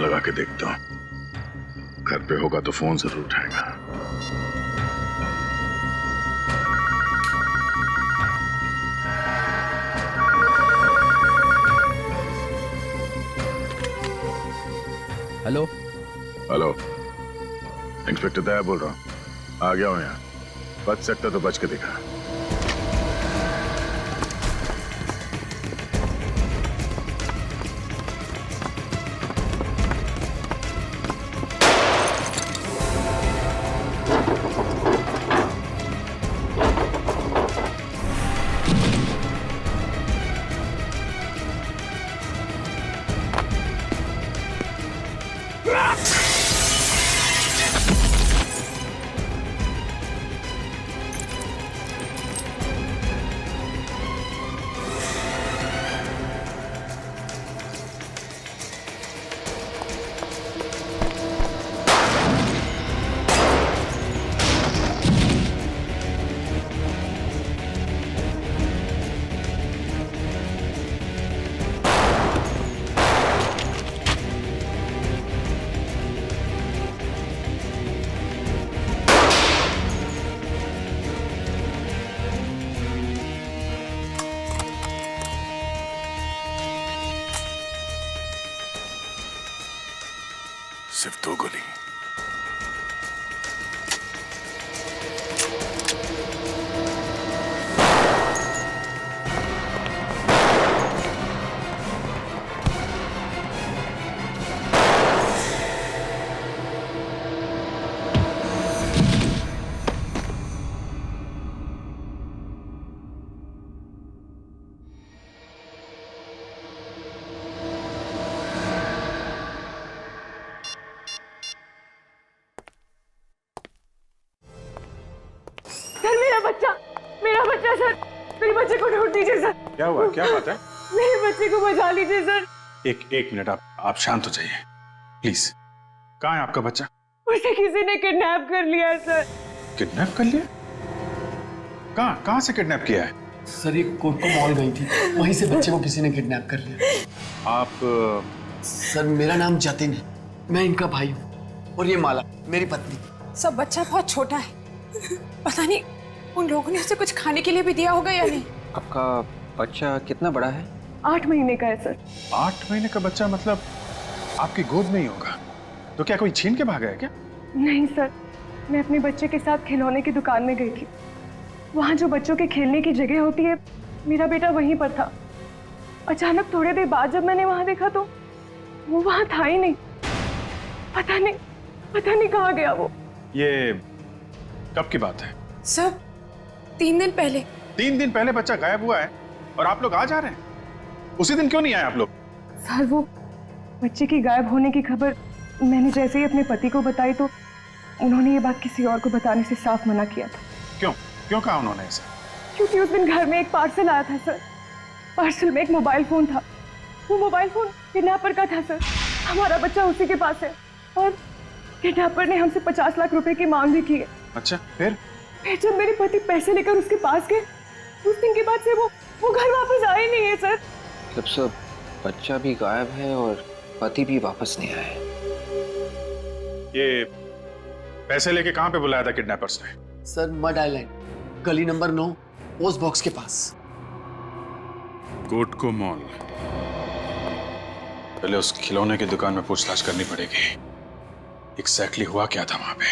लगा के देखता हूँ, घर पे होगा तो फोन जरूर उठाएगा। हेलो हेलो, इंस्पेक्टर दया बोल रहा हूँ। आ गया हूँ यहाँ। बच सकता तो बच के दिखा। सिर्फ 2 गोली। मेरा बच्चा सर, मेरे बच्चे को ढूंढ दीजिए सर। क्या हुआ? क्या बात है? मेरे बच्चे को बचा लीजिए सर। एक मिनट, आप शांत हो जाइए प्लीज। कहाँ है आपका बच्चा? उसे किसी ने किडनैप कर लिया है सर। किडनैप कर लिया? कहाँ से किडनैप किया है? सर ये कोटको मॉल गई थी, वहीं से बच्चे को किसी ने किडनैप कर लिया। आप? सर मेरा नाम जतिन है, मैं इनका भाई हूँ, और ये माला मेरी पत्नी। सब बच्चा बहुत छोटा है, पता नहीं उन लोगों ने उसे कुछ खाने के लिए भी दिया होगा या नहीं। आपका बच्चा कितना बड़ा है? 8 महीने का है सर। 8 महीने का बच्चा? मतलब आपकी गोद में ही होगा? तो क्या कोई छीन के भागा है क्या? नहीं सर, मैं अपने बच्चे के साथ खिलौने की दुकान में गई थी। वहाँ जो बच्चों के खेलने की जगह होती है, मेरा बेटा वहीं पर था। अचानक थोड़ी देर बाद जब मैंने वहाँ देखा तो वो वहाँ था ही नहीं। पता नहीं कहाँ गया वो। ये कब की बात है? सर 3 दिन पहले। 3 दिन पहले बच्चा गायब हुआ है और आप लोग आ जा रहे हैं? उसी दिन क्यों नहीं आए आप लोग? सर वो बच्चे की गायब होने की खबर मैंने जैसे ही अपने पति को बताई तो उन्होंने ये बात किसी और को बताने से साफ मना किया था। क्यों कहा उन्होंने ऐसा? क्योंकि उस दिन घर में एक पार्सल आया था सर। पार्सल में एक मोबाइल फोन था। वो मोबाइल फोन किडनैपर का था सर। हमारा बच्चा उसी के पास है और किडनैपर ने हमसे 50 लाख रुपए की मांग भी की है। अच्छा, फिर जब मेरे पति पैसे लेकर उसके पास गए, उस दिन के बाद से वो घर वापस आए नहीं है सर। मतलब सब बच्चा भी गायब है और पति भी वापस नहीं आया है। ये पैसे लेके कहाँ पे बुलाया था किडनैपर्स ने? सर मड आइलैंड, गली नंबर 9, पोस्ट बॉक्स के पास। कोटको मॉल। पहले उस खिलौने की दुकान में पूछताछ करनी पड़ेगी। एग्जैक्टली हुआ क्या था वहां पे?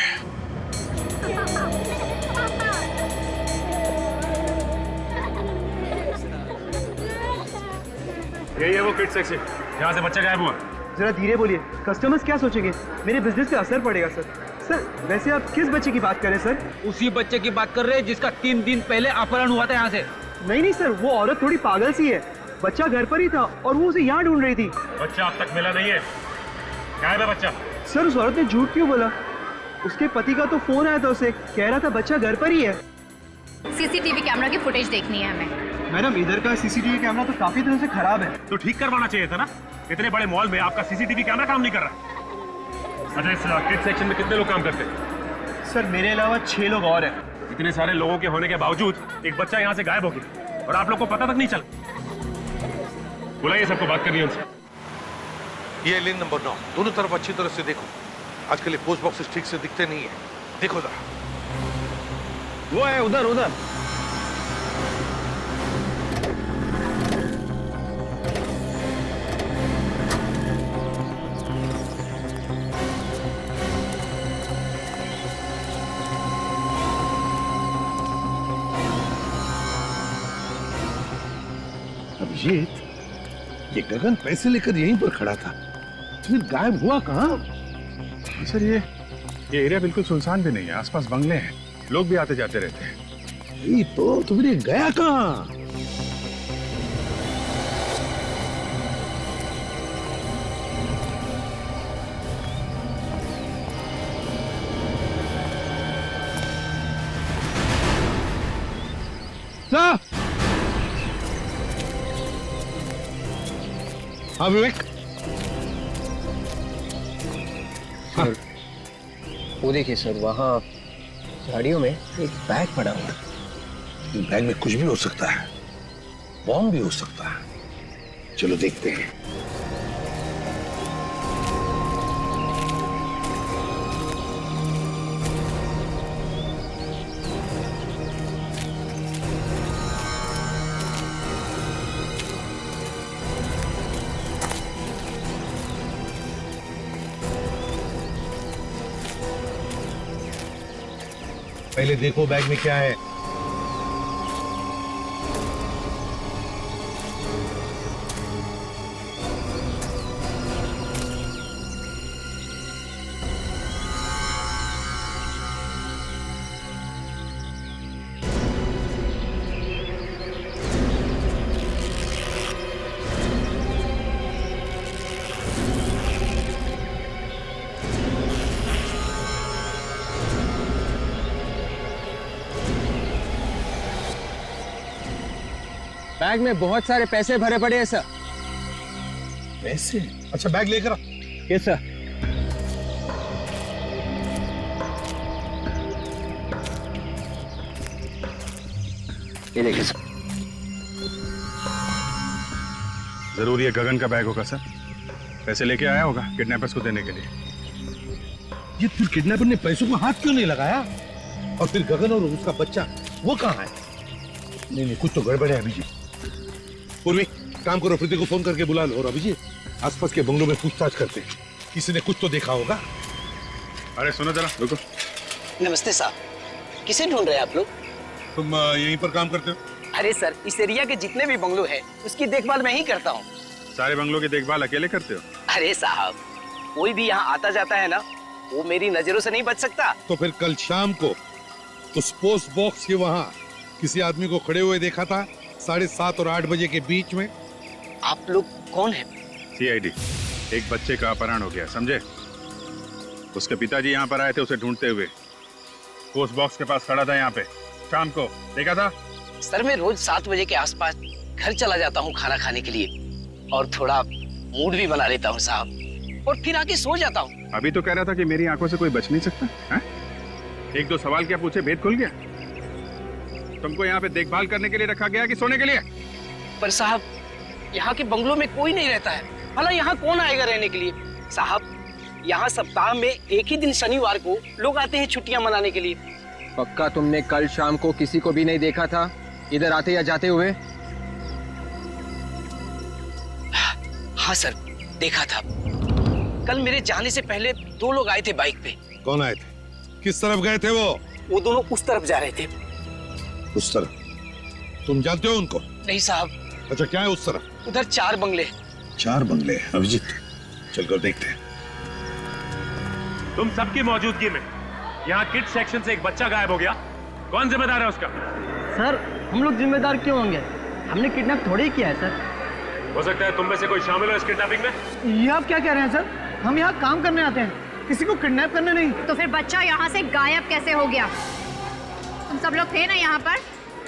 यही है वो किड सेक्शन जहाँ से बच्चा गायब हुआ। जरा धीरे बोलिए, कस्टमर्स क्या सोचेंगे? मेरे बिजनेस पे असर पड़ेगा सर। सर वैसे आप किस बच्चे की बात कर रहे हैं सर? उसी बच्चे की बात कर रहे हैं जिसका 3 दिन पहले अपहरण हुआ था यहाँ से। नहीं सर, वो औरत थोड़ी पागल सी है। बच्चा घर पर ही था और वो उसे यहाँ ढूंढ रही थी। बच्चा अब तक मिला नहीं है। गायब है बच्चा। सर उस औरत ने झूठ क्यों बोला? उसके पति का तो फोन आया था, उसे कह रहा था बच्चा घर पर ही है। सीसीटीवी कैमरा की फुटेज देखनी है हमें। मैडम इधर का सीसीटीवी कैमरा तो काफी दिनों से खराब है। तो ठीक करवाना चाहिए था ना। इतने बड़े मॉल में आपका सीसीटीवी कैमरा काम नहीं कर रहा। अच्छा, इस किड सेक्शन में कितने लोग काम करते हैं? सर मेरे अलावा 6 लोग और हैं। इतने सारे लोगों के होने के बावजूद एक बच्चा यहाँ से गायब हो गया और आप लोग को पता तक नहीं चला। बुलाइए सबको, बात करनी है उनसे। ये लेन नंबर 9, दोनों तरफ अच्छी तरह से देखो। आजकल ये पोस्ट बॉक्सेस ठीक से दिखते नहीं है, देखो जरा। वो है उधर उधर। अभिजीत, ये गगन पैसे लेकर यहीं पर खड़ा था, फिर गायब हुआ कहाँ? सर ये एरिया बिल्कुल सुनसान भी नहीं है, आसपास बंगले हैं, लोग भी आते जाते रहते हैं। ये तो फिर ये गया कहाँ? हाँ विवेक। सर, वो देखिए सर, वहाँ झाड़ियों में एक बैग पड़ा हुआ है। बैग में कुछ भी हो सकता है, बॉम्ब भी हो सकता है। चलो देखते हैं। पहले देखो बैग में क्या है। बैग में बहुत सारे पैसे भरे पड़े हैं सर। पैसे? अच्छा बैग लेकर आ। Yes sir. ये देखिए सर। जरूर ये गगन का बैग होगा सर, पैसे लेके आया होगा किडनैपर्स को देने के लिए। ये फिर किडनैपर ने पैसों को हाथ क्यों नहीं लगाया? और फिर गगन और उसका बच्चा वो कहाँ है? नहीं, कुछ तो गड़बड़ है अभिजीत। पूर्वी, काम करो, प्रीति को फोन करके बुला लो। और अभिजीत, आसपास के बंगलों में पूछताछ करते हैं, किसी ने कुछ तो देखा होगा। अरे सुनो जरा, रुको। नमस्ते साहब, किसे ढूंढ रहे हैं आप लोग? तुम यहीं पर काम करते हो? अरे सर, इस एरिया के जितने भी बंगलो हैं, उसकी देखभाल मैं ही करता हूँ। सारे बंगलों की देखभाल अकेले करते हो? अरे साहब, कोई भी यहाँ आता जाता है ना, वो मेरी नजरों से नहीं बच सकता। तो फिर कल शाम को उस पोस्ट बॉक्स के वहाँ किसी आदमी को खड़े हुए देखा था 7:30 और 8 बजे के बीच में। आप लोग कौन है? CID। एक बच्चे का अपहरण हो गया, समझे? उसके पिताजी यहाँ पर आए थे उसे ढूंढते हुए। पोस्ट बॉक्स के पास खड़ा था यहाँ पे, शाम को देखा था। सर, मैं रोज 7 बजे के आसपास घर चला जाता हूँ खाना खाने के लिए, और थोड़ा मूड भी बना लेता हूँ साहब, और फिर आके सो जाता हूँ। अभी तो कह रहा था कि मेरी आंखों से कोई बच नहीं सकता है? 1-2 सवाल क्या पूछे, भेद खुल गया। तुमको यहाँ पे देखभाल करने के लिए रखा गया कि सोने के लिए? पर साहब, यहाँ के बंगलों में कोई नहीं रहता है, भला यहाँ कौन आएगा रहने के लिए? साहब, यहाँ सप्ताह में एक ही दिन शनिवार को लोग आते हैं छुट्टियां मनाने के लिए। पक्का तुमने कल शाम को किसी को भी नहीं देखा था इधर आते या जाते हुए? हाँ सर, देखा था। कल मेरे जाने से पहले 2 लोग आए थे बाइक पे। कौन आए थे? किस तरफ गए थे वो? वो दोनों उस तरफ जा रहे थे। उस तरफ? तुम जानते हो उनको? नहीं साहब। अच्छा, क्या है उस तरफ? उधर 4 बंगले। 4 बंगले? अभिजीत, चलकर देखते हैं। तुम सबकी मौजूदगी में यहाँ किड्स सेक्शन से एक बच्चा गायब हो गया, कौन जिम्मेदार है उसका? सर, हम लोग जिम्मेदार क्यों होंगे? हमने किडनैप थोड़ी ही किया है सर। हो सकता है तुम में से कोई शामिल हो इस किडनैपिंग में। ये आप क्या कह रहे हैं सर? हम यहाँ काम करने आते हैं, किसी को किडनैप करने नहीं। तो फिर बच्चा यहाँ से गायब कैसे हो गया? तुम सब लोग थे ना यहाँ पर?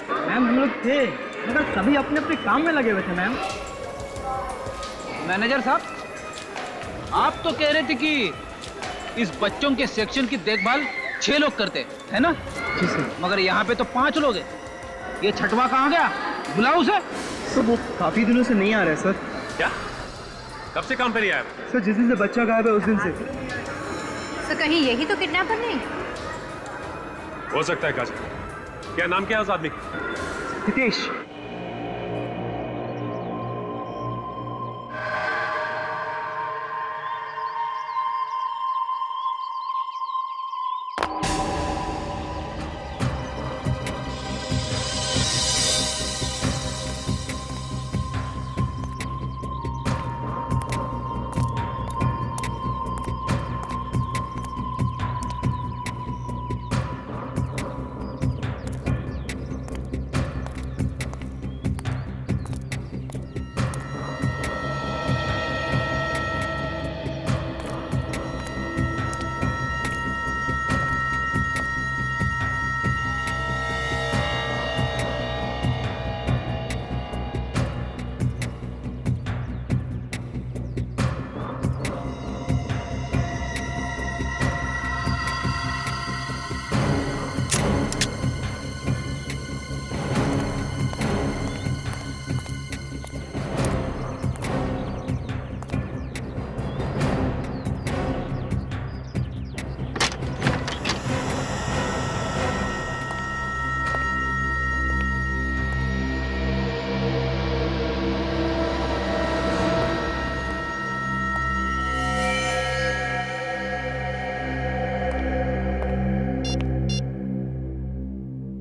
मैम, हम लोग थे, मगर सभी अपने अपने काम में लगे हुए थे मैम। मैनेजर साहब, आप तो कह रहे थे कि इस बच्चों के सेक्शन की देखभाल 6 लोग करते है ना? जी सर। मगर यहाँ पे तो 5 लोग हैं। ये छठवा कहाँ गया? बुलाओ उसे। तो वो काफी दिनों से नहीं आ रहे सर। क्या? कब से काम पे नहीं आया? सर जिस दिन से बच्चा गायब है उस दिन से। तो कहीं यही तो किडनैपर नहीं? हो सकता है काजल। क्या नाम क्या है उस आदमी का? हितेश।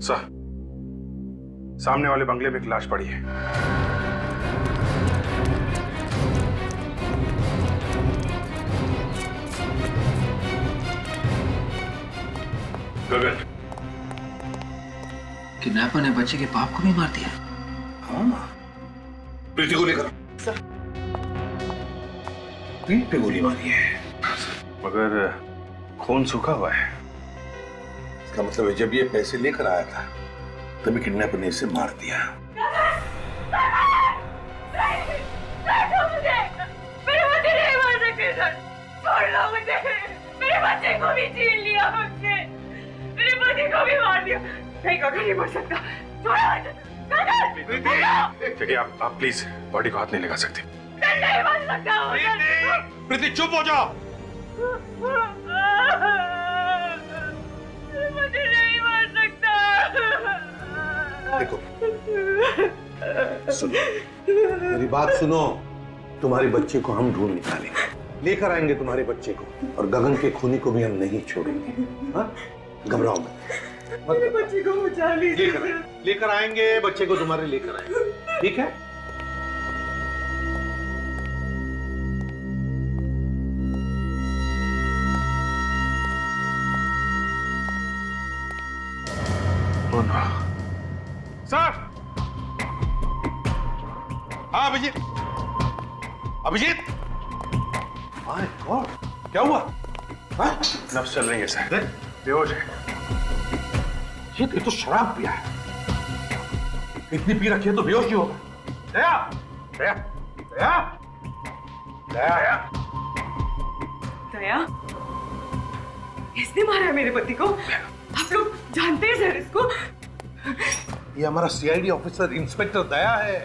सर, सामने वाले बंगले में एक लाश पड़ी है। गगन, किडनैपर ने बच्चे के बाप को भी मार दिया। हाँ, प्रीति को लेकर सर पीठ पे गोली मारी है, मगर खून सूखा हुआ है। इसका मतलब है जब ये पैसे लेकर आया था तभी किडनैपर ने इसे मार दिया। मेरे बच्चे नहीं मार सकते सर, छोड़ लो मुझे। मेरे बच्चे को भी छीन लिया मुझसे, मेरे पति को भी मार दिया। नहीं गगन नहीं मर सकता, देखिए आप प्लीज बॉडी को हाथ नहीं लगा सकते। नहीं मर सकता। प्रीति चुप हो जाओ। मुझे नहीं मार सकता। देखो सुनो, मेरी बात सुनो। तुम्हारे बच्चे को हम ढूंढ निकालेंगे, लेकर आएंगे तुम्हारे बच्चे को, और गगन के खूनी को भी हम नहीं छोड़ेंगे। हाँ? घबराओ मत। मेरे बच्चे को बचा लीजिए। लेकर आएंगे बच्चे को, तुम्हारे लेकर आएंगे, ठीक है? सर, हाँ अभिजीत। अभिजीत, माय गॉड, क्या हुआ? हाँ? नब्ज चल रही है सर, बेहोश है। ये तो शराब पिया है, इतनी पी रखी है तो बेहोश ही होगा। दया, दया, दया, दया, दया, इसने मारा है मेरे पति को? आप लोग जानते हैं सर इसको? ये हमारा सीआईडी ऑफिसर इंस्पेक्टर दया है।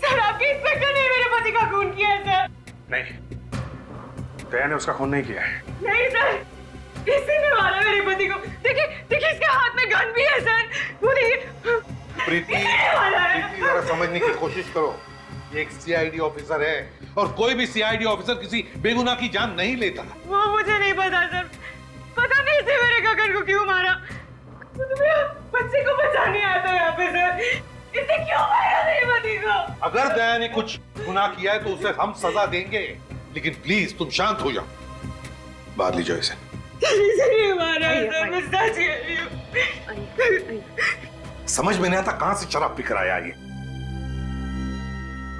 सर आपके इंस्पेक्टर ने मेरे पति का खून किया है सर। नहीं, दया ने उसका खून नहीं किया है। नहीं सर, इसी ने मारा मेरे पति को। देखिए देखिए, इसके हाथ में गन भी है सर। वो देखिए। प्रीति, प्रीति जरा समझने की कोशिश करो, ये एक सीआईडी ऑफिसर है और कोई भी सीआईडी ऑफिसर किसी बेगुनाह की जान नहीं लेता। वो मुझे नहीं पता सर, पता नहीं इसने मेरे गगन को क्यों मारा। तो मेरे बच्चे को बचाने आया था यहाँ पे सर, इसने क्यों मारा मेरे पति को? अगर दया ने कुछ गुनाह किया है तो उसे हम सजा देंगे, लेकिन प्लीज तुम शांत हो जाओ। बाहर ले जाओ इसे। इसने मारा है सर, मैं सच कह रही हूँ। समझ में नहीं आता कहां से शराब पी कर आया ये।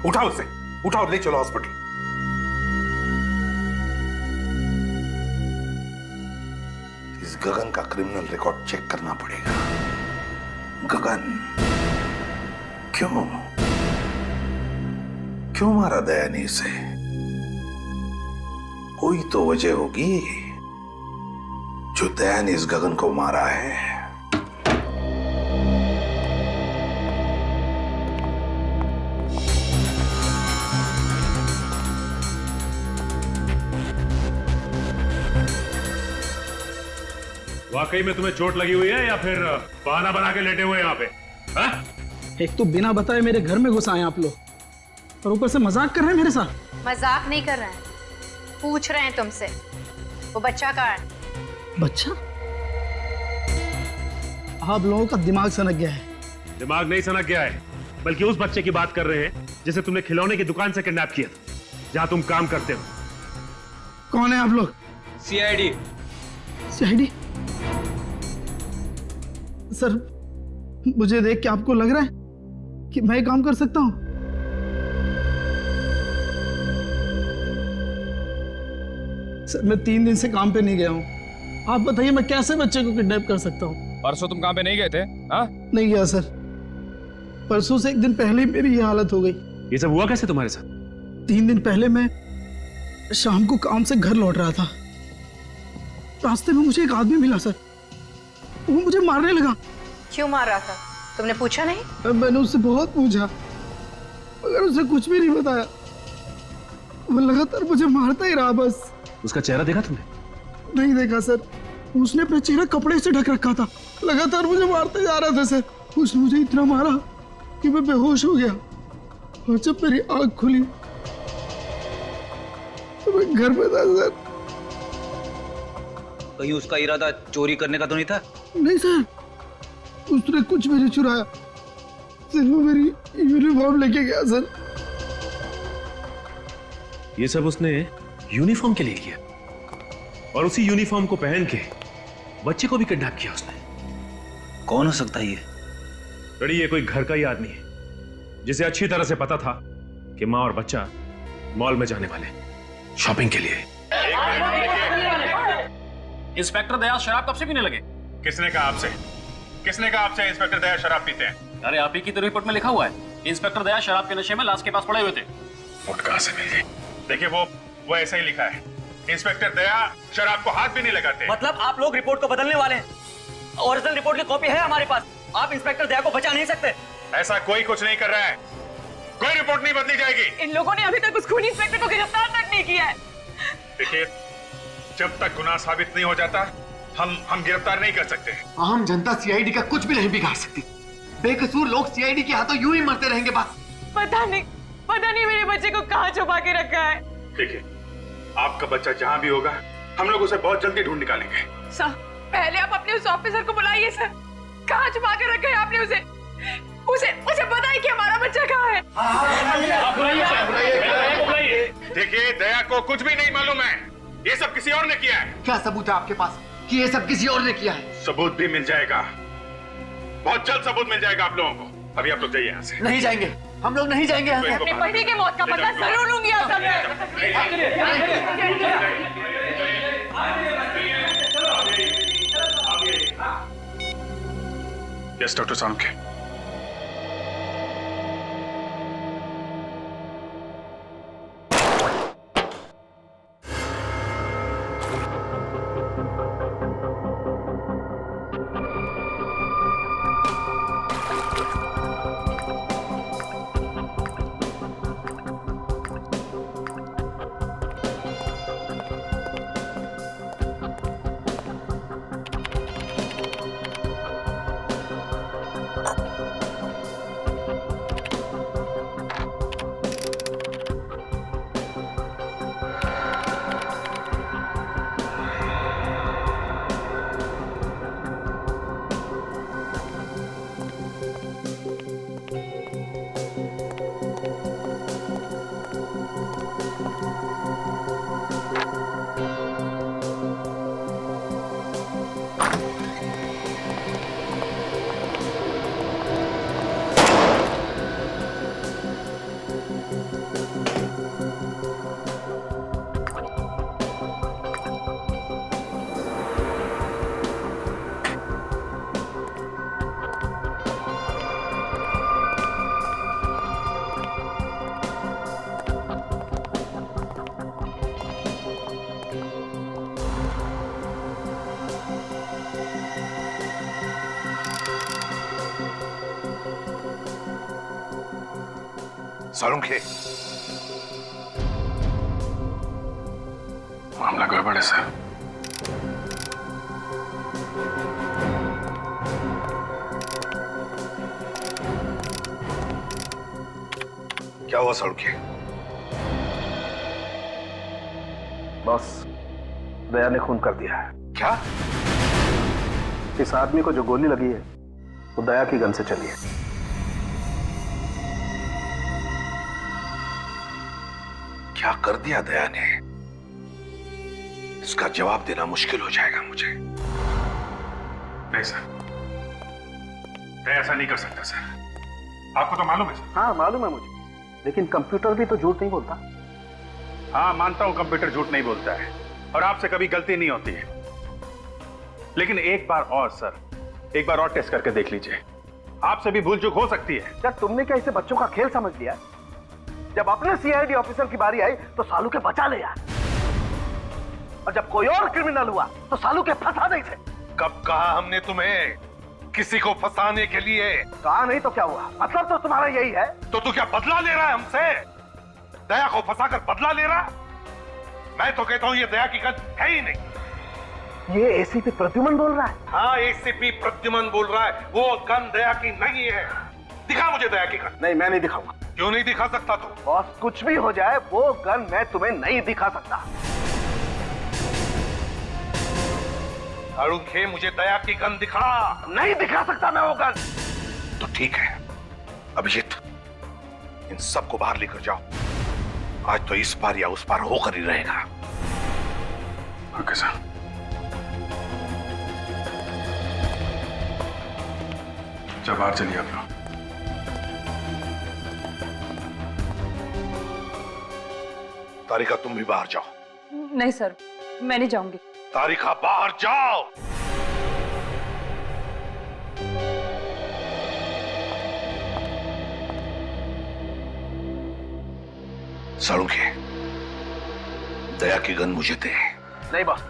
उठाओ उसे, उठाओ, ले चलो हॉस्पिटल। इस गगन का क्रिमिनल रिकॉर्ड चेक करना पड़ेगा। गगन क्यों मारा दया ने इसे? कोई तो वजह होगी जो दया ने इस गगन को मारा है। वाकई में तुम्हें चोट लगी हुई है या फिर बहाना बना के लेटे हुए यहाँ पे? हा? एक तो बिना बताए मेरे घर में घुस आए आप लोग और ऊपर से मजाक कर रहे हैं मेरे साथ। मजाक नहीं कर रहे हैं, पूछ रहे हैं तुमसे वो बच्चा कहाँ है? बच्चा? आप लोगों का दिमाग सनक गया है। दिमाग नहीं सनक गया है, बल्कि उस बच्चे की बात कर रहे हैं जिसे तुमने खिलौने की दुकान से किडनैप किया था, जहां तुम काम करते हो। कौन है आप लोग? सीआईडी। सीआईडी? सर, मुझे देख के आपको लग रहा है कि मैं काम कर सकता हूं? सर, मैं 3 दिन से काम पे नहीं गया हूं। आप बताइए मैं कैसे बच्चे को किडनैप कर सकता हूं? परसों तुम काम पे नहीं गए थे? हाँ? नहीं गया सर। परसों से 1 दिन पहले ही मेरी ये हालत हो गई। ये सब हुआ कैसे तुम्हारे साथ? 3 दिन पहले मैं शाम को काम से घर लौट रहा था। रास्ते में मुझे एक आदमी मिला सर, वो मुझे मारने लगा। क्यों मार रहा था? तुमने पूछा नहीं? मैंने उससे बहुत पूछा मगर उसने कुछ भी नहीं बताया। वो लगातार मुझे मारता ही रहा बस। उसका चेहरा देखा तुमने? नहीं देखा सर, उसने अपना चेहरा कपड़े से ढक रखा था। लगातार मुझे मारते जा रहा था सर। उसने मुझे इतना मारा कि मैं बेहोश हो गया और जब मेरी आंख खुली तो मैं घर में था सर। कहीं उसका इरादा चोरी करने का तो नहीं था? नहीं सर, उसने कुछ भी नहीं चुराया, सिर्फ वो मेरी यूनिफॉर्म लेके गया सर। ये सब उसने यूनिफॉर्म के लिए किया और उसी यूनिफॉर्म को पहन के बच्चे को भी किडनैप किया उसने। कौन हो सकता है ये? बड़ी ये कोई घर का ही आदमी है जिसे अच्छी तरह से पता था कि माँ और बच्चा मॉल में जाने वाले शॉपिंग के लिए। इंस्पेक्टर दया शराब कब से पीने लगे? किसने कहा आपसे? किसने कहा आपसे इंस्पेक्टर दया शराब पीते हैं? अरे आप ही की तो रिपोर्ट में लिखा हुआ है, इंस्पेक्टर दया शराब के नशे में लाश के पास पड़े हुए थे। रिपोर्ट कहां से मिल गई? देखिए वो ऐसा ही लिखा है, इंस्पेक्टर दया शराब को हाथ भी नहीं लगाते। मतलब आप लोग रिपोर्ट को बदलने वाले हैं? ओरिजिनल रिपोर्ट की कॉपी है हमारे पास, आप इंस्पेक्टर दया को बचा नहीं सकते। ऐसा कोई कुछ नहीं कर रहा है, कोई रिपोर्ट नहीं बदली जाएगी। इन लोगों ने अभी तक उस खूनी इंस्पेक्टर को गिरफ्तार तक नहीं किया है। देखिए, जब तक गुनाह साबित नहीं हो जाता हम गिरफ्तार नहीं कर सकते। आम जनता सीआईडी का कुछ भी नहीं बिगाड़ सकती। बेकसूर लोग सीआईडी के हाथों यूं ही मरते रहेंगे बस। पता नहीं मेरे बच्चे को कहाँ छुपा के रखा है। देखिए, आपका बच्चा जहाँ भी होगा हम लोग उसे बहुत जल्दी ढूंढ निकालेंगे। सर, पहले आप अपने उस ऑफिसर को बुलाइए सर। कहाँ छुपा के रखा है आपने उसे? उसे बताइए कि हमारा बच्चा कहाँ है। देखिए, दया को कुछ भी नहीं मालूम है, ये सब किसी और ने किया है। क्या सबूत है आपके पास कि ये सब किसी और ने किया है? सबूत भी मिल जाएगा, बहुत जल्द सबूत मिल जाएगा आप लोगों को। अभी आप लोग जाइए यहाँ से। नहीं जाएंगे, हम लोग नहीं जाएंगे यहाँ से। अपने पति की मौत का बदला जरूर लूंगी आप सब। यस डॉक्टर सामके। सालुंखे, मामला गड़बड़ है सर। क्या हुआ सड़के? बॉस, दया ने खून कर दिया है। क्या? इस आदमी को जो गोली लगी है वो दया की गन से चली है। क्या कर दिया दया ने? इसका जवाब देना मुश्किल हो जाएगा मुझे। नहीं सर, मैं ऐसा नहीं कर सकता सर। आपको तो मालूम है सर। हाँ मालूम है मुझे, लेकिन कंप्यूटर भी तो झूठ नहीं बोलता। हाँ मानता हूं कंप्यूटर झूठ नहीं बोलता है और आपसे कभी गलती नहीं होती है, लेकिन एक बार और सर, एक बार और टेस्ट करके देख लीजिए, आपसे भी भूल चूक हो सकती है। क्या तुमने क्या इसे बच्चों का खेल समझ लिया? जब अपने सीआईडी ऑफिसर की बारी आई तो सालू के बचा ले यार, और जब कोई और क्रिमिनल हुआ तो सालू के फंसा नहीं थे। कब कहा हमने तुम्हें किसी को फंसाने के लिए? कहा नहीं तो क्या हुआ? मतलब तो तुम्हारा यही है। तो तू क्या बदला ले रहा है हमसे? दया को फंसाकर बदला ले रहा? मैं तो कहता हूं ये दया की गन है ही नहीं। ये एसीपी प्रद्युमन बोल रहा है। हाँ एसीपी प्रद्युमन बोल रहा है, वो गन दया की नहीं है। दिखा मुझे दया की गन। नहीं मैं नहीं दिखाऊंगा। क्यों नहीं दिखा सकता तू? बॉस कुछ भी हो जाए वो गन मैं तुम्हें नहीं दिखा सकता। अरुखे मुझे दया की गन दिखा। नहीं दिखा सकता मैं वो गन। तो ठीक है अभिजीत, इन सबको बाहर लेकर जाओ। आज तो इस पार या उस पार होकर ही रहेगा। Okay sir. जब बाहर चलिए आप लोग। तारिका तुम भी बाहर जाओ। नहीं सर, मैं नहीं जाऊंगी। तारिका बाहर जाओ। सड़ूंगे, दया की गन मुझे दे। नहीं बॉस,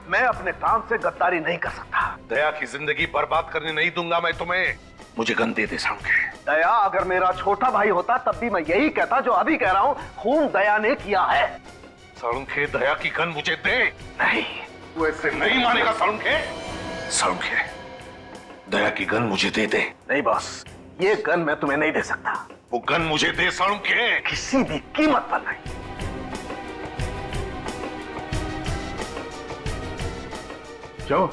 मैं अपने काम से गद्दारी नहीं कर सकता। दया की जिंदगी बर्बाद करने नहीं दूंगा मैं तुम्हें। मुझे गन दे दे सड़ूंगे। दया अगर मेरा छोटा भाई होता तब भी मैं यही कहता जो अभी कह रहा हूं, खून दया ने किया है। सड़ूंगे, दया की गन मुझे दे। नहीं तू ऐसे नहीं मानेगा सड़ूंगे। सड़ूंगे, दया की गन मुझे दे दे। नहीं बॉस, ये गन मैं तुम्हें नहीं दे सकता। वो गन मुझे दे सड़ूंगे। किसी भी कीमत पर नहीं। क्या हो?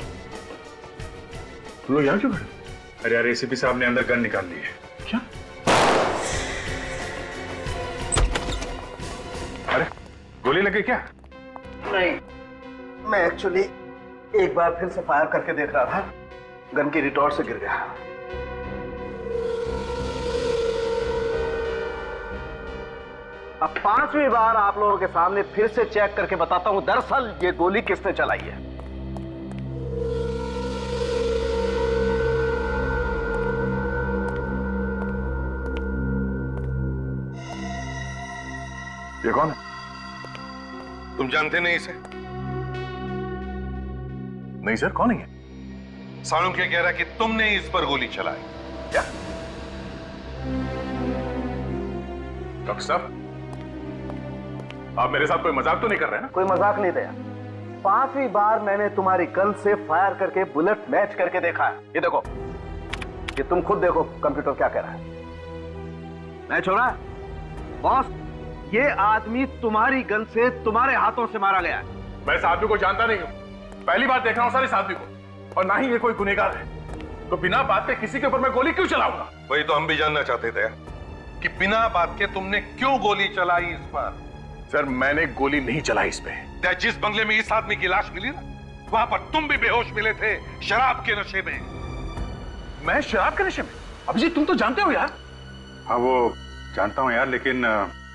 तुम लोग यहाँ क्यों खड़े? अरे यार एसीपी साहब ने अंदर गन निकाल ली है। क्या? अरे गोली लगी क्या? नहीं, मैं एक्चुअली एक बार फिर से फायर करके देख रहा था, गन की रिटॉर्ट से गिर गया। अब 5वीं बार आप लोगों के सामने फिर से चेक करके बताता हूं, दरअसल ये गोली किसने चलाई है। ये कौन है? तुम जानते नहीं इसे? नहीं सर, कौन है? सालूंखे कह रहा है कि तुमने इस पर गोली चलाई। क्या? डॉक्टर साहब, आप मेरे साथ कोई मजाक तो नहीं कर रहे हैं ना? कोई मजाक नहीं दया। 5वीं बार मैंने तुम्हारी गन से फायर करके बुलेट मैच करके देखा है। ये देखो, ये तुम खुद देखो कंप्यूटर क्या कह रहा है। मैच हो रहा है। बॉस, ये आदमी तुम्हारी गन से तुम्हारे हाथों से मारा गया है। मैं इस आदमी को जानता नहीं हूं, पहली बार देख रहा हूं सर इस आदमी को, और ना ही ये कोई गुनहगार है, तो बिना बात के किसी के ऊपर मैं गोली क्यों चलाऊंगा? वही तो हम भी जानना चाहते थे कि बिना बात के तुमने क्यों गोली चलाई इस पर। सर मैंने गोली नहीं चलाई इस पे। जिस बंगले में इस आदमी की लाश मिली ना, वहां पर तुम भी बेहोश मिले थे, शराब के नशे में। मैं शराब के नशे में? अभिजीत तुम तो जानते हो यार। हाँ वो जानता हूं यार, लेकिन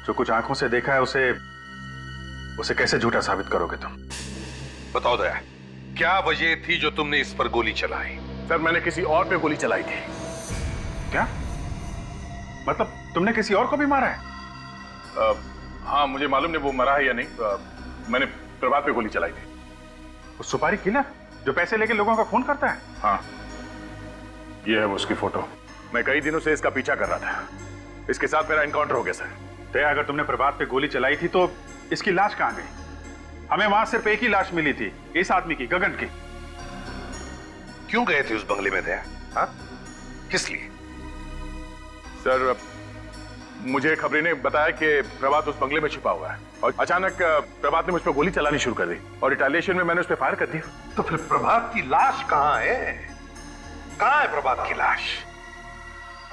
जो कुछ आंखों से देखा है उसे कैसे झूठा साबित करोगे तुम? बताओ दया, क्या वजह थी जो तुमने इस पर गोली चलाई? सर मैंने किसी और पे गोली चलाई थी। क्या मतलब तुमने किसी और को भी मारा है? हाँ मुझे मालूम नहीं वो मरा है या नहीं। मैंने प्रभात पे गोली चलाई थी। उस सुपारी किलर जो पैसे लेके लोगों का खून करता है? हाँ ये है वो उसकी फोटो। मैं कई दिनों से इसका पीछा कर रहा था। इसके साथ मेरा एनकाउंटर हो गया सर। तो अगर तुमने प्रभात पे गोली चलाई थी तो इसकी लाश कहां गई? हमें वहां सिर्फ एक ही लाश मिली थी, इस आदमी की, गगन की। क्यों गए थे उस बंगले में दया? हाँ किस लिए? सर मुझे खबरी ने बताया कि प्रभात उस बंगले में छिपा हुआ है और अचानक प्रभात ने मुझ पर गोली चलानी शुरू कर दी और रिटेलिएशन में मैंने उस पर फायर कर दी। तो फिर प्रभात की लाश कहाँ है? कहाँ है प्रभात की लाश?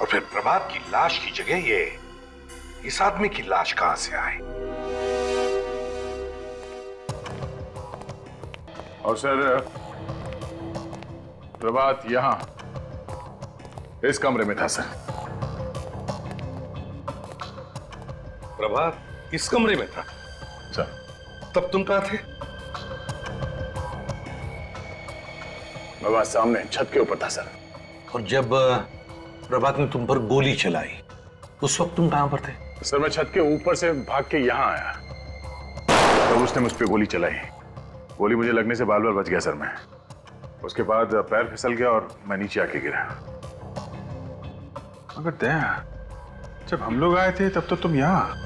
और फिर प्रभात की लाश की जगह ये इस आदमी की लाश कहां से आई? और सर प्रभात यहां इस कमरे में था सर। प्रभात इस कमरे में था सर। तब तुम कहां थे? प्रभात सामने छत के ऊपर था सर। और जब प्रभात ने तुम पर गोली चलाई उस वक्त तुम कहां पर थे? सर मैं छत के ऊपर से भाग के यहां आया तो उसने मुझ पे गोली चलाई। गोली मुझे लगने से बाल बाल बच गया सर मैं। उसके बाद पैर फिसल गया और मैं नीचे आके गिरा। मगर दया, जब हम लोग आए थे तब तो तुम यहां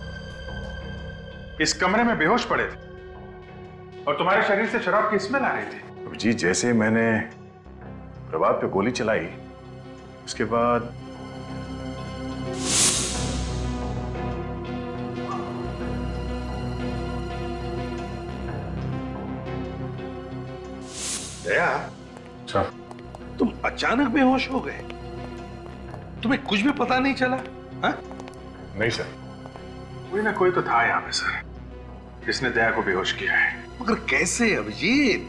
इस कमरे में बेहोश पड़े थे और तुम्हारे शरीर से शराब की स्मेल आ रही थी। जी जैसे मैंने प्रभात पे गोली चलाई उसके बाद दया, तुम अचानक बेहोश हो गए? तुम्हें कुछ भी पता नहीं चला? हा? नहीं सर, कोई ना कोई तो था यहाँ पे सर जिसने दया को बेहोश किया है। मगर कैसे अभिजीत?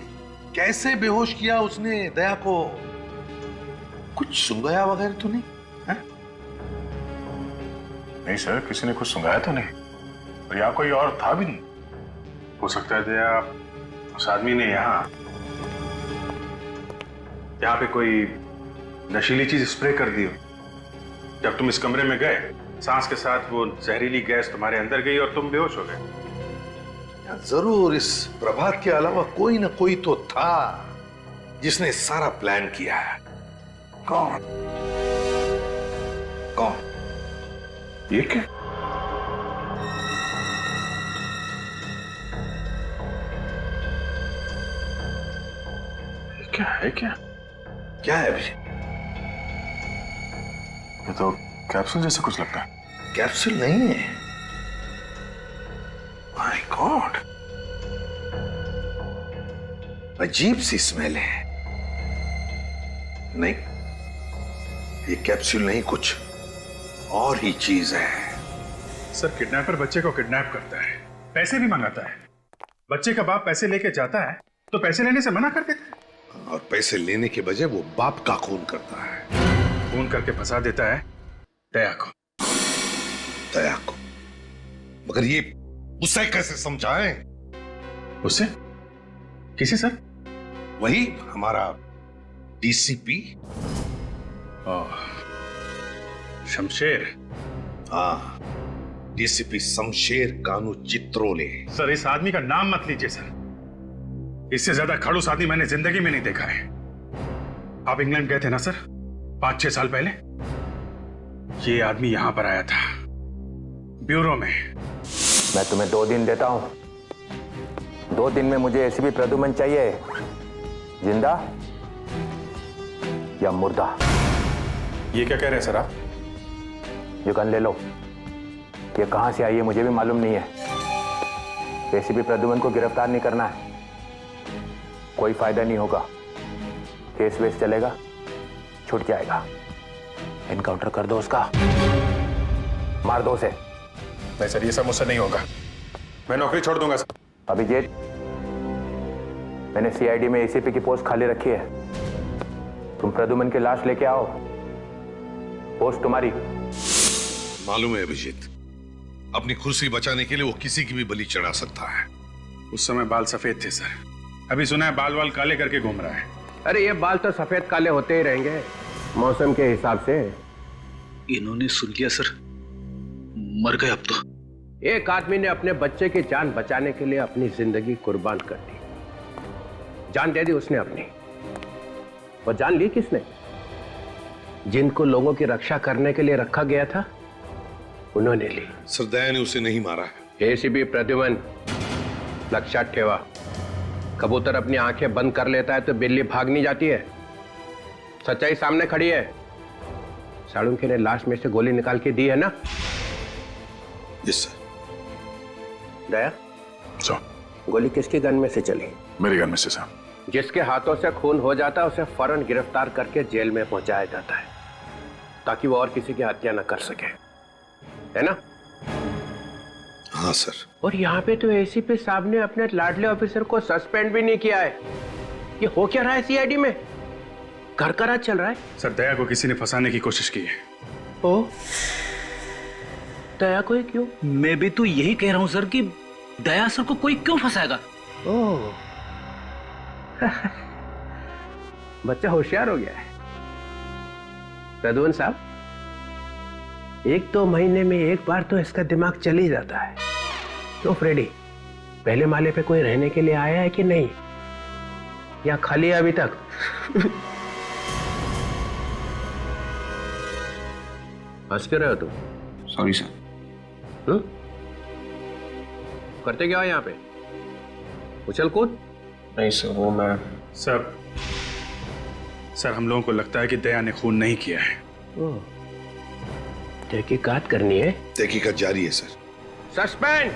कैसे बेहोश किया उसने दया को? कुछ सुंघाया वगैरह तो नहीं? हा? नहीं सर, किसी ने कुछ सुंघाया तो नहीं और यहाँ कोई और था भी नहीं। हो सकता है दया उस आदमी ने यहाँ पे कोई नशीली चीज स्प्रे कर दी हो। जब तुम इस कमरे में गए सांस के साथ वो जहरीली गैस तुम्हारे अंदर गई और तुम बेहोश हो गए। जरूर इस प्रभात के अलावा कोई ना कोई तो था जिसने सारा प्लान किया है। कौन? कौन? ये क्या? क्या है? क्या है अभी? ये तो कैप्सूल जैसा कुछ लगता है। कैप्सूल नहीं है। माय गॉड, अजीब सी स्मेल है। नहीं, ये कैप्सूल नहीं, कुछ और ही चीज है। सर किडनैपर बच्चे को किडनैप करता है, पैसे भी मंगाता है। बच्चे का बाप पैसे लेके जाता है तो पैसे लेने से मना कर देता है और पैसे लेने के बजाय वो बाप का खून करता है। खून करके फंसा देता है दया को। दया को? मगर ये उसे कैसे समझाएं? उससे? किसे सर? वही हमारा डीसीपी शमशेर। हाँ, डीसीपी शमशेर कानू चित्रोले। सर इस आदमी का नाम मत लीजिए सर, इससे ज्यादा खड़ूस आदमी मैंने जिंदगी में नहीं देखा है। आप इंग्लैंड गए थे ना सर 5-6 साल पहले? ये आदमी यहां पर आया था ब्यूरो में। मैं तुम्हें 2 दिन देता हूं। 2 दिन में मुझे एसीपी प्रद्युमन चाहिए, जिंदा या मुर्दा। ये क्या कह रहे हैं सर आप? ये गन ले लो। ये कहां से आई है मुझे भी मालूम नहीं है। एसीपी प्रद्युमन को गिरफ्तार नहीं करना है, कोई फायदा नहीं होगा। केस वेस चलेगा, छूट जाएगा। एनकाउंटर कर दो उसका, मार दो उसे। नहीं सर, ये सब मुझसे नहीं होगा, मैं नौकरी छोड़ दूंगा सर। अभिजीत, मैंने सीआईडी में एसीपी की पोस्ट खाली रखी है। तुम प्रद्युमन की लाश लेके आओ, पोस्ट तुम्हारी। मालूम है अभिजीत, अपनी कुर्सी बचाने के लिए वो किसी की भी बलि चढ़ा सकता है। उस समय बाल सफेद थे सर, अभी सुना है बाल काले करके घूम रहा है। अरे ये बाल तो सफेद काले होते ही रहेंगे मौसम के हिसाब से। इन्होंने सुन लिया सर, मर गए अब तो। एक आदमी ने अपने बच्चे की जान बचाने के लिए अपनी जिंदगी कुर्बान कर दी। जान दे दी उसने अपनी। और जान ली किसने? जिनको लोगों की रक्षा करने के लिए रखा गया था उन्होंने ली। सर दया ने उसे नहीं मारा है। एसीपी प्रद्युमन, लक्षात ठेवा, कबूतर अपनी आंखें बंद कर लेता है तो बिल्ली भाग नहीं जाती है। सच्चाई सामने खड़ी है। साळुंखे ने लाश में से गोली निकाल के दी है ना, यस सर। दया, सर गोली किसके गन में से चली? मेरे गन में से सर। जिसके हाथों से खून हो जाता है उसे फौरन गिरफ्तार करके जेल में पहुंचाया जाता है ताकि वो और किसी की हत्या न कर सके, है ना? हाँ सर। और यहाँ पे तो एसीपी साहब ने अपने लाडले ऑफिसर को सस्पेंड भी नहीं किया है। ये हो क्या रहा है सीआईडी में? घर का राज चल रहा है। सर दया को किसी ने फंसाने की कोशिश की है। ओ, दया को ही क्यों? मैं भी तो यही कह रहा हूं सर कि दया सर को कोई क्यों फंसाएगा? ओह बच्चा होशियार हो गया है। प्रद्युम्न साहब, 1-2 महीने में एक बार तो इसका दिमाग चल ही जाता है। तो फ्रेडी, पहले माले पे कोई रहने के लिए आया है कि नहीं, या खाली है अभी तक? हंस क्यों रहे हो तुम? Sorry sir. करते क्या हो यहाँ पे? उछल कूद? नहीं सर, वो मैं सर हम लोगों को लगता है कि दया ने खून नहीं किया है। तहकीकात करनी है। तहकीकात जारी है सर। सस्पेंड।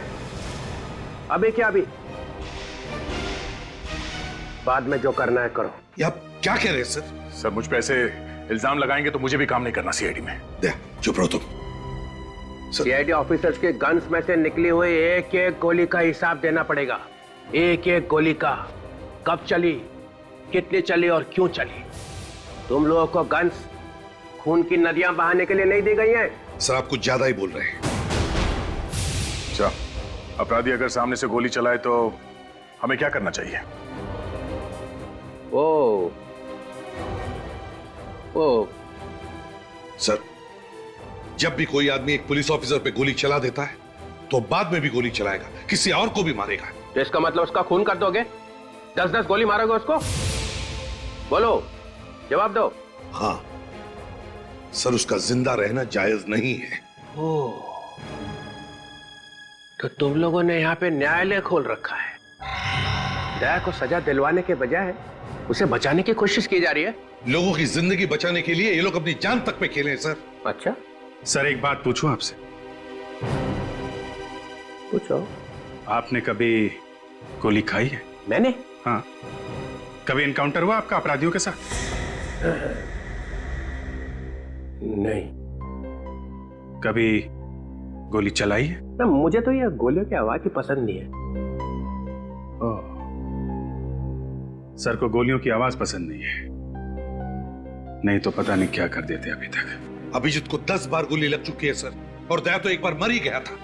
अभी क्या? अभी बाद में जो करना है करो। ये आप क्या कह रहे हैं सर? सर मुझ पे ऐसे इल्जाम लगाएंगे तो मुझे भी काम नहीं करना सीआईडी में। दया चुप रहो तुम। सीआईडी ऑफिसर्स के गन्स में से निकली हुई एक एक गोली का हिसाब देना पड़ेगा। एक एक गोली का, कब चली, कितनी चली और क्यों चली। तुम लोगों को गन्स खून की नदियां बहाने के लिए नहीं दी गई हैं। सर आप कुछ ज्यादा ही बोल रहे हैं। अच्छा, अपराधी अगर सामने से गोली चलाए तो हमें क्या करना चाहिए? ओ सर, जब भी कोई आदमी एक पुलिस ऑफिसर पे गोली चला देता है तो बाद में भी गोली चलाएगा, किसी और को भी मारेगा। तो इसका मतलब उसका खून कर दोगे? 10-10 गोली मारोगे उसको? बोलो, जवाब दो। हाँ सर, उसका जिंदा रहना जायज नहीं है। तो तुम लोगों ने यहाँ पे न्यायालय खोल रखा है। दया को सजा दिलवाने के बजाय उसे बचाने की कोशिश की जा रही है। लोगों की जिंदगी बचाने के लिए ये लोग अपनी जान तक पे खेले हैं सर। अच्छा सर, एक बात पूछूं आपसे? पूछो। आपने कभी गोली खाई है? मैंने? हाँ। कभी इनकाउंटर हुआ आपका अपराधियों के साथ? नहीं। कभी गोली चलाई है? ना, मुझे तो ये गोलियों की आवाज ही पसंद नहीं है। सर को गोलियों की आवाज पसंद नहीं है, नहीं तो पता नहीं क्या कर देते अभी तक। अभिजीत को 10 बार गोली लग चुकी है सर, और दया तो एक बार मर ही गया था।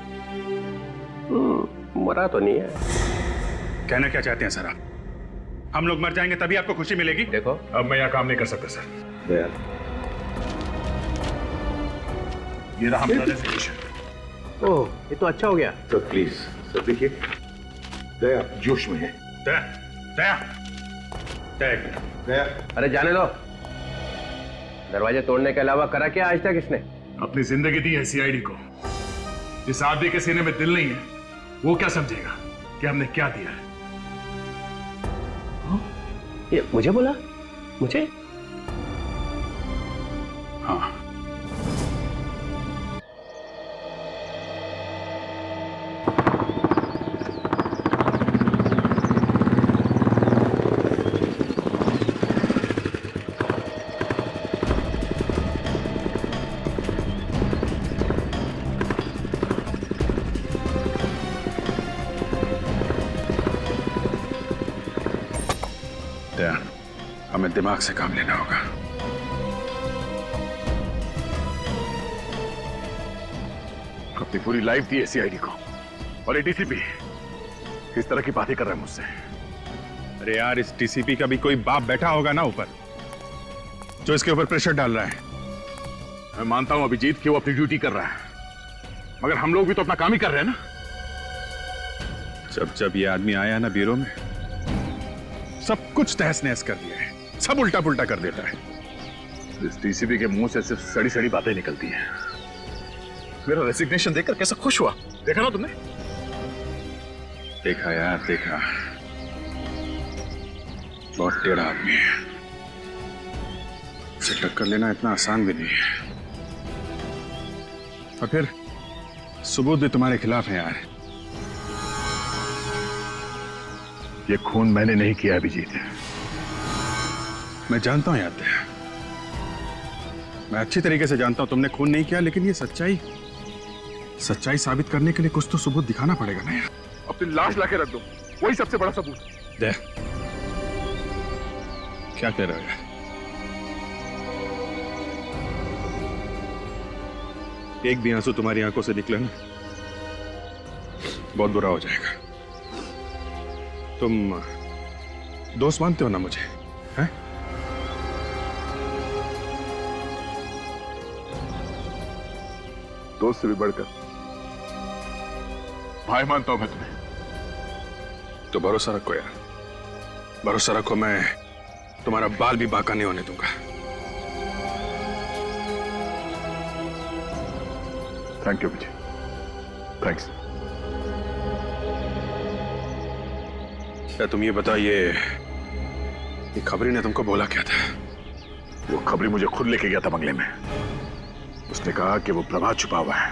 मरा तो नहीं है। कहना क्या चाहते हैं सर आप? हम लोग मर जाएंगे तभी आपको खुशी मिलेगी? देखो, अब मैं यहाँ काम नहीं कर सकता सर। दया, ये रहा हमारा रेजिग्नेशन। ओह, ये तो अच्छा हो गया। सर प्लीज सर, देखिए दया जोश में है। दया, दया, दया। अरे जाने दो। दरवाजे तोड़ने के अलावा करा क्या आज तक इसने? अपनी जिंदगी दी है सीआईडी को। जिस आदमी के सीने में दिल नहीं है वो क्या समझेगा कि हमने क्या दिया है? ये मुझे बोला? मुझे? हाँ। हमें दिमाग से काम लेना होगा। अपनी पूरी लाइफ दी है सीआईडी को, और ये डीसीपी किस तरह की बातें कर रहा है मुझसे। अरे यार, इस डीसीपी का भी कोई बाप बैठा होगा ना ऊपर, जो इसके ऊपर प्रेशर डाल रहा है। मैं मानता हूं अभिजीत कि वो अपनी ड्यूटी कर रहा है, मगर हम लोग भी तो अपना काम ही कर रहे हैं ना। जब जब ये आदमी आया ना ब्यूरो में, सब कुछ तहस नहस कर दिया है, सब उल्टा पुल्टा कर देता है। इस डीसीपी के मुंह से सिर्फ सड़ी सड़ी बातें निकलती हैं। मेरा रेजिग्नेशन देखकर कैसा खुश हुआ, देखा ना तुमने? देखा यार, देखा। बहुत टेढ़ा आदमी है, उसे टक्कर लेना इतना आसान भी नहीं है। और फिर सबूत भी तुम्हारे खिलाफ है यार। ये खून मैंने नहीं किया अभिजीत। मैं जानता हूं याद है, मैं अच्छी तरीके से जानता हूं तुमने खून नहीं किया, लेकिन ये सच्चाई साबित करने के लिए कुछ तो सबूत दिखाना पड़ेगा ना यार। अपनी लाश लाके रख दो, वही सबसे बड़ा सबूत। दे, क्या कह रहे हो यार? एक भी आंसू तुम्हारी आंखों से निकले ना, बहुत बुरा हो जाएगा। तुम दोस्त मानते हो ना मुझे, हैं? दोस्त से भी बढ़कर भाई मानता हूं मैं तुम्हें। तो भरोसा रखो यार, भरोसा रखो, मैं तुम्हारा बाल भी बांका नहीं होने दूंगा। Thank you Vijay, thanks. क्या तुम ये बताओ, ये खबरी ने तुमको बोला क्या था? वो खबरी मुझे खुद लेके गया था बंगले में। उसने कहा कि वो प्रभात छुपा हुआ है।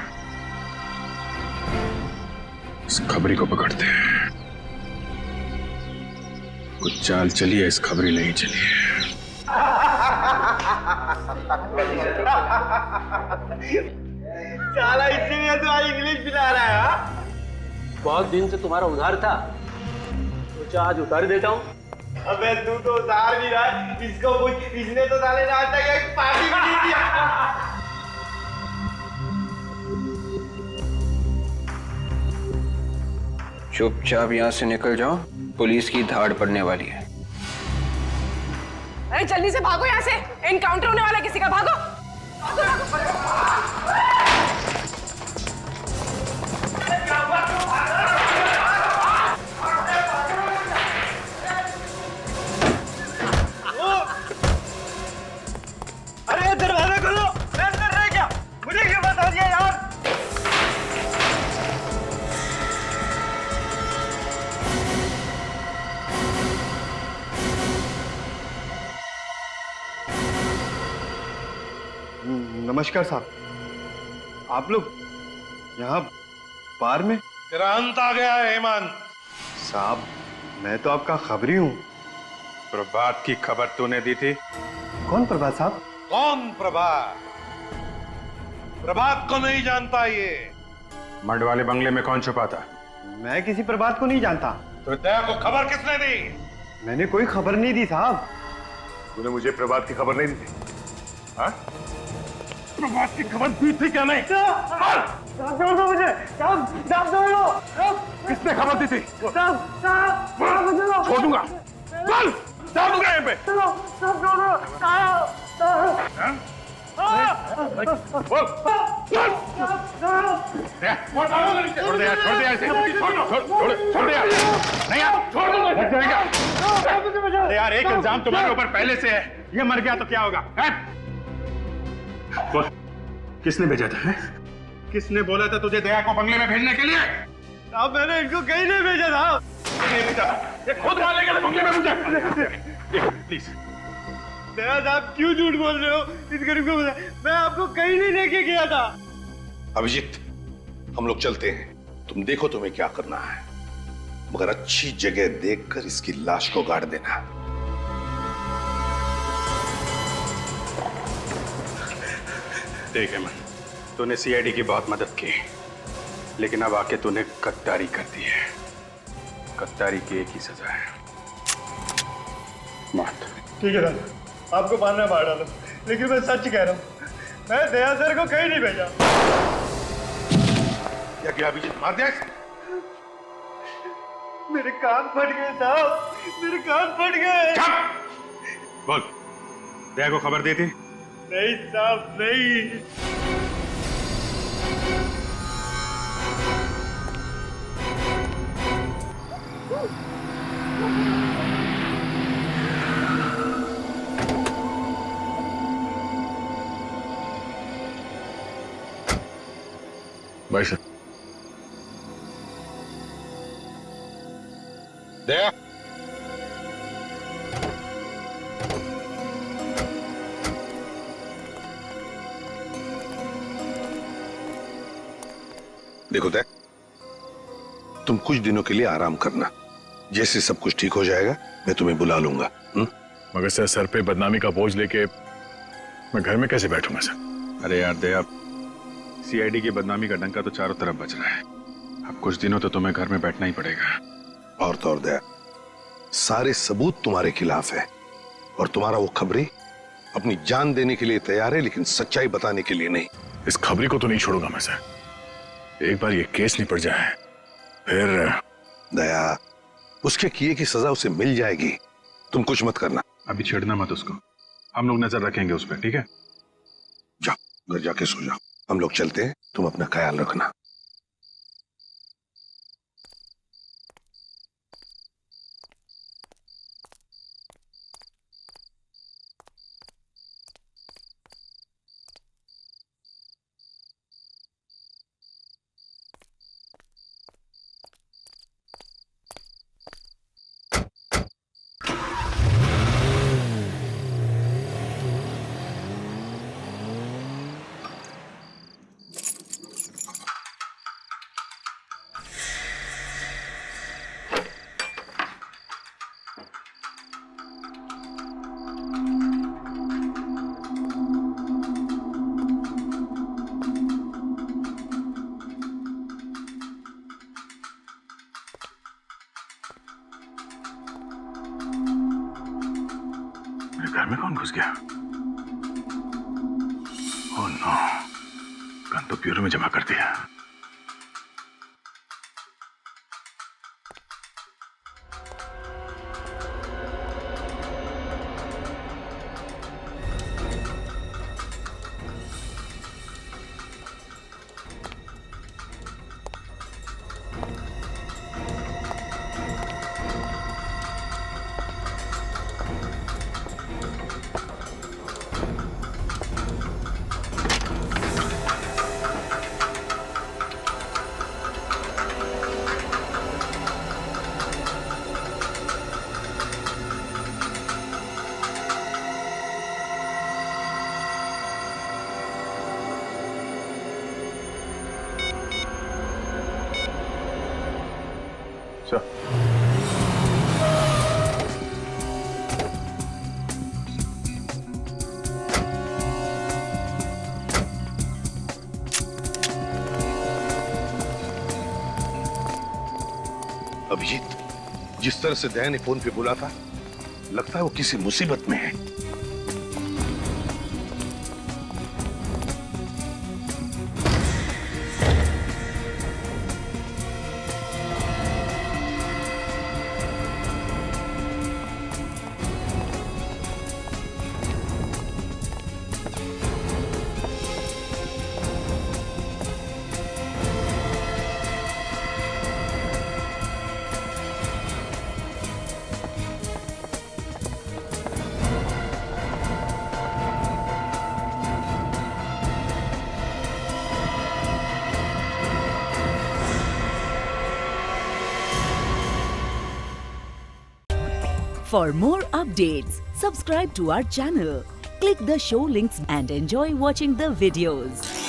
इस खबरी को पकड़ते हैं। कुछ चाल चलिए, इस खबरी नहीं चलिए। साला इसीलिए तो आज इंग्लिश पिला रहा है। हाँ? बहुत दिन से तुम्हारा उधार था, सोचा आज उतार देता हूँ। अबे तू तो उधार भी रहा है, इसको कुछ, इसने तो साले ने आज तक एक पार्टी भी नहीं दिया। चुपचाप यहाँ से निकल जाओ, पुलिस की धाड़ पड़ने वाली है। अरे जल्दी से भागो यहाँ से, एनकाउंटर होने वाला है किसी का। भागो, अरे दरवाजा खोलो, मैं अंदर रह गया, मुझे क्यों बता दिया यार? नमस्कार साहब, आप लोग यहाँ बार में? तेरा अंत आ गया है हेमंत। साहब, मैं तो आपका खबरी हूँ। प्रभात की खबर तूने दी थी? कौन प्रभात साहब? कौन प्रभात? प्रभात को नहीं जानता ये। मंड वाले बंगले में कौन छुपा था? मैं किसी प्रभात को नहीं जानता। तो दया को खबर किसने दी? मैंने कोई खबर नहीं दी साहब। तूने मुझे प्रभात की खबर नहीं दी थी? हाँ? प्रभात की खबर दी थी क्या नहीं? छोड़ दो मुझे, साहब छोड़ दो। किसने खबर दी थी? साहब छोड़ दूंगा, चल डाल दूंगा यहाँ पे। छोड़ दे यार, छोड़ दे यार, छोड़ दे यार, नहीं यार, छोड़ दूंगा, लग जाएगा। अरे यार, एक इल्जाम तुम्हारे ऊपर पहले से है, ये मर गया तो क्या होगा? बोल, किसने भेजा था? है? किसने बोला था तुझे दया को बंगले में भेजने के लिए? साहब मैंने इनको कहीं नहीं भेजा था। नहीं भेजा, ये खुद मारने के लिए बंगले में मुझे। प्लीज दया साहब, क्यों झूठ बोल रहे हो? इस गरीब को बता, मैं आपको कहीं नहीं लेके गया था। अभिजीत, हम लोग चलते हैं, तुम देखो तुम्हें क्या करना है, मगर अच्छी जगह देखकर इसकी लाश को गाड़ देना। ठीक है मन, तूने सीआईडी की बहुत मदद की, लेकिन अब आके तूने गद्दारी कर दी है। गद्दारी की एक ही सजा है, मौत। ठीक है सर, आपको मारना मार डालो, लेकिन मैं सच कह रहा हूँ, मैं दया सर को कहीं नहीं भेजा। क्या किया अभिजीत? मार दिया? मेरे कान फट गए साहब, मेरे कान फट गए। बोल, दया को खबर दी थी? नहीं साहब, नहीं। भाई साहब, दया, देखो तय, तुम कुछ दिनों के लिए आराम करना। जैसे सब कुछ ठीक हो जाएगा मैं तुम्हें बुला लूंगा। मगर सर, सर पे बदनामी का बोझ लेके मैं घर में कैसे बैठूंगा सर? अरे यार दया, सीआईडी की बदनामी का डंका तो चारों तरफ बज रहा है। अब कुछ दिनों तो तुम्हें घर में बैठना ही पड़ेगा। और तो और दया, सारे सबूत तुम्हारे खिलाफ है और तुम्हारा वो खबरी अपनी जान देने के लिए तैयार है, लेकिन सच्चाई बताने के लिए नहीं। इस खबरी को तो नहीं छोड़ूंगा मैं सर। एक बार ये केस निपट जाए फिर। दया, उसके किए की सजा उसे मिल जाएगी, तुम कुछ मत करना। अभी छेड़ना मत उसको, हम लोग नजर रखेंगे उस पर, ठीक है? जाओ घर जाके सो जाओ, हम लोग चलते हैं, तुम अपना ख्याल रखना। घर में कौन घुस गया? ओह नो, गन तो ब्यूरो में जमा कर दिया। अभिजीत, जिस तरह से दया ने फोन पे बोला था, लगता है वो किसी मुसीबत में है। For more updates, subscribe to our channel, click the show links and enjoy watching the videos.